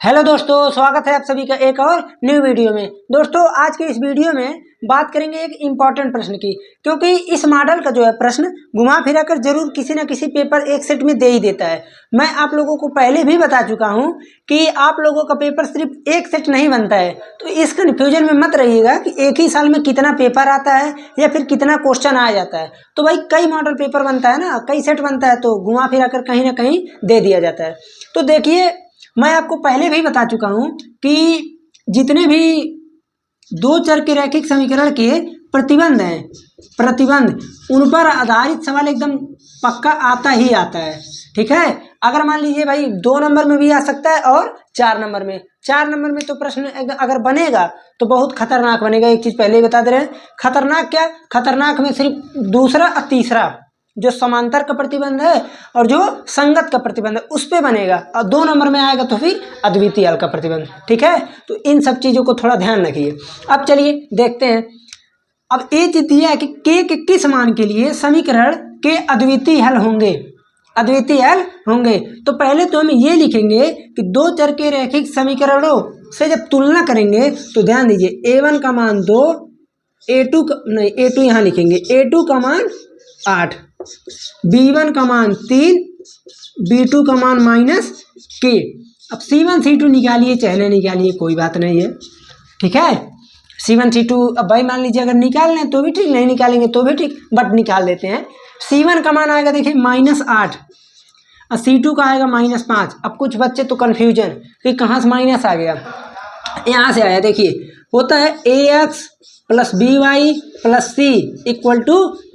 Hello दोस्तों, स्वागत है आप सभी का एक और न्यू वीडियो में। दोस्तों, आज के इस वीडियो में बात करेंगे एक इम्पॉर्टेंट प्रश्न की, क्योंकि इस मॉडल का जो है प्रश्न घुमा फिरा कर जरूर किसी न किसी पेपर एक सेट में दे ही देता है। मैं आप लोगों को पहले भी बता चुका हूं कि आप लोगों का पेपर सिर्फ एक सेट नहीं बनता है, तो इस कन्फ्यूजन में मत रहिएगा कि एक ही साल में कितना पेपर आता है या फिर कितना क्वेश्चन आ जाता है। तो भाई कई मॉडल पेपर बनता है ना, कई सेट बनता है, तो घुमा फिरा कर कहीं ना कहीं दे दिया जाता है। तो देखिए, मैं आपको पहले भी बता चुका हूं कि जितने भी दो चर के रैखिक समीकरण के प्रतिबंध हैं, उन पर आधारित सवाल एकदम पक्का आता ही आता है। ठीक है, अगर मान लीजिए भाई 2 नंबर में भी आ सकता है और 4 नंबर में तो प्रश्न अगर बनेगा तो बहुत खतरनाक बनेगा। एक चीज पहले ही बता दे रहे हैं, खतरनाक क्या, खतरनाक में सिर्फ दूसरा और तीसरा जो समांतर का प्रतिबंध है और जो संगत का प्रतिबंध है उस पे बनेगा, और 2 नंबर में आएगा तो फिर अद्वितीय हल का प्रतिबंध। ठीक है, तो इन सब चीजों को थोड़ा ध्यान रखिए। अब चलिए देखते हैं। अब ये चीज दिया है कि k के किस मान के लिए समीकरण के अद्वितीय हल होंगे, तो पहले तो हम ये लिखेंगे कि दो चर के रैखिक समीकरणों से जब तुलना करेंगे तो ध्यान दीजिए, a1 का मान 2, a2 यहाँ लिखेंगे, a2 का मान 8, b1 का मान 3, b2 का मान -k। अब c1 c2 निकालिए चाहे नहीं निकालिए, कोई बात नहीं है। ठीक है, c1 c2 अब भाई मान लीजिए अगर निकाल लें तो भी ठीक, नहीं निकालेंगे तो भी ठीक, बट निकाल लेते हैं। c1 का मान आएगा देखिए -8 और c2 का आएगा -5। अब कुछ बच्चे तो कन्फ्यूजन कि कहाँ से माइनस आ गया, यहाँ से आया। देखिए, होता है ax + by + c =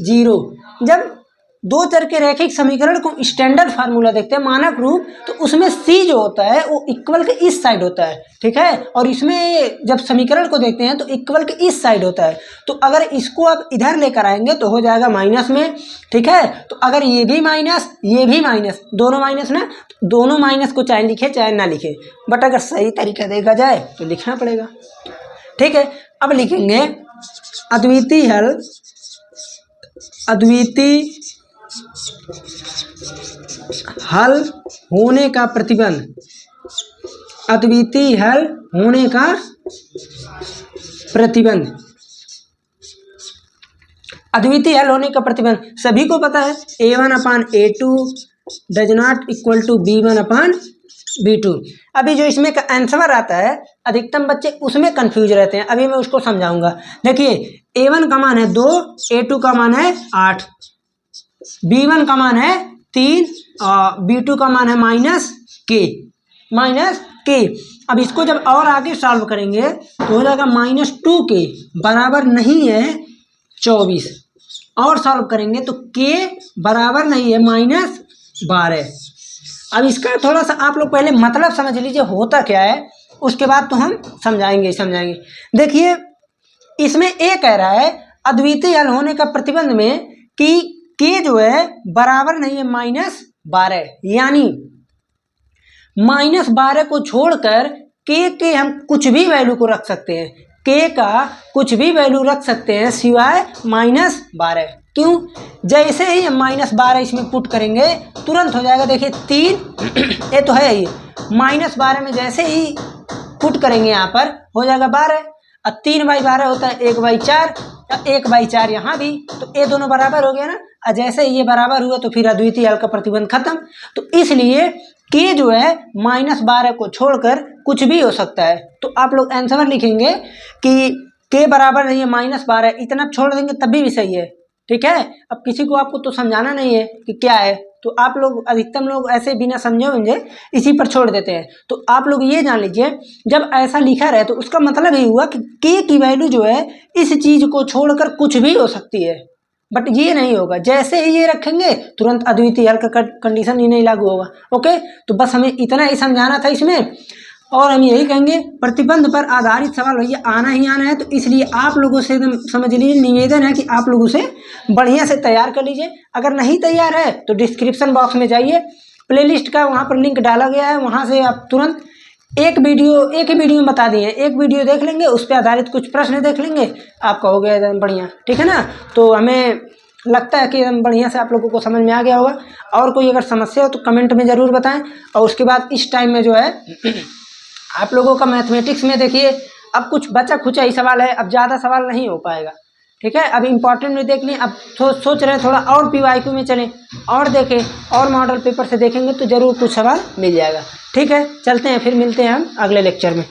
0। जब दो चर के रैखिक समीकरण को स्टैंडर्ड फार्मूला देखते हैं, मानक रूप, तो उसमें c जो होता है वो इक्वल के इस साइड होता है। ठीक है, और इसमें जब समीकरण को देखते हैं तो इक्वल के इस साइड होता है। तो अगर इसको आप इधर लेकर आएंगे तो हो जाएगा माइनस में। ठीक है, तो अगर ये भी माइनस दोनों माइनस ना, दोनों माइनस को चाहे लिखे चाहे ना लिखे, बट अगर सही तरीका देखा जाए तो लिखना पड़ेगा। ठीक है, अब लिखेंगे अद्वितीय हल होने का प्रतिबंध, अद्वितीय हल होने का प्रतिबंध सभी को पता है, a1/a2 does not equal to b1/b2। अभी जो इसमें का आंसर आता है, अधिकतम बच्चे उसमें कंफ्यूज रहते हैं, अभी मैं उसको समझाऊंगा। देखिए, a1 का मान है 2, a2 का मान है 8, b1 का मान है 3 और b2 का मान है -k। अब इसको जब और आगे सॉल्व करेंगे तो हो जाएगा -2k बराबर नहीं है 24, और सॉल्व करेंगे तो k बराबर नहीं है -12। अब इसका थोड़ा सा आप लोग पहले मतलब समझ लीजिए होता क्या है, उसके बाद तो हम समझाएंगे। देखिए, इसमें a कह रहा है अद्वितीय हल होने का प्रतिबंध में कि k जो है बराबर नहीं है -12, यानी -12 को छोड़कर k के हम कुछ भी वैल्यू को रख सकते हैं, k का कुछ भी वैल्यू रख सकते हैं सिवाय -12। क्यों? जैसे ही हम -12 इसमें पुट करेंगे तुरंत हो जाएगा। देखिए 3 ये तो है ही, -12 में जैसे ही पुट करेंगे यहाँ पर हो जाएगा 12, और 3/12 होता है 1/4, 1/4 यहाँ भी, तो ये दोनों बराबर हो गया ना। और जैसे ये बराबर हुआ तो फिर अद्वितीय हल का प्रतिबंध खत्म। तो इसलिए k जो है -12 को छोड़कर कुछ भी हो सकता है। तो आप लोग आंसर लिखेंगे कि k बराबर नहीं है -12, इतना छोड़ देंगे तब भी सही है। ठीक है, अब किसी को आपको तो समझाना नहीं है कि क्या है, तो आप लोग अधिकतम लोग ऐसे बिना समझे इसी पर छोड़ देते हैं। तो आप लोग ये जान लीजिए, जब ऐसा लिखा रहे तो उसका मतलब ये हुआ कि k की वैल्यू जो है इस चीज को छोड़कर कुछ भी हो सकती है, बट ये नहीं होगा। जैसे ही ये रखेंगे तुरंत अद्वितीय हल का कंडीशन ही नहीं लागू होगा। ओके, तो बस हमें इतना ही समझाना था इसमें, और हम यही कहेंगे प्रतिबंध पर आधारित सवाल भैया आना ही आना है। तो इसलिए आप लोगों से एकदम समझ लीजिए, निवेदन है कि आप लोगों से बढ़िया से तैयार कर लीजिए। अगर नहीं तैयार है तो डिस्क्रिप्शन बॉक्स में जाइए, प्लेलिस्ट का वहाँ पर लिंक डाला गया है, वहाँ से आप तुरंत एक ही वीडियो में बता दिए, एक वीडियो देख लेंगे, उस पर आधारित कुछ प्रश्न देख लेंगे, आपका हो गया एकदम बढ़िया। ठीक है ना, तो हमें लगता है कि एकदम बढ़िया से आप लोगों को समझ में आ गया होगा। और कोई अगर समस्या हो तो कमेंट में ज़रूर बताएं। और उसके बाद इस टाइम में जो है आप लोगों का मैथमेटिक्स में देखिए अब कुछ बचा खुचा ही सवाल है, अब ज़्यादा सवाल नहीं हो पाएगा। ठीक है, अब इम्पॉर्टेंट में देख लिए, अब सोच रहे हैं थोड़ा और PYQ में चलें और देखें और मॉडल पेपर से देखेंगे तो ज़रूर कुछ सवाल मिल जाएगा। ठीक है, चलते हैं, फिर मिलते हैं हम अगले लेक्चर में।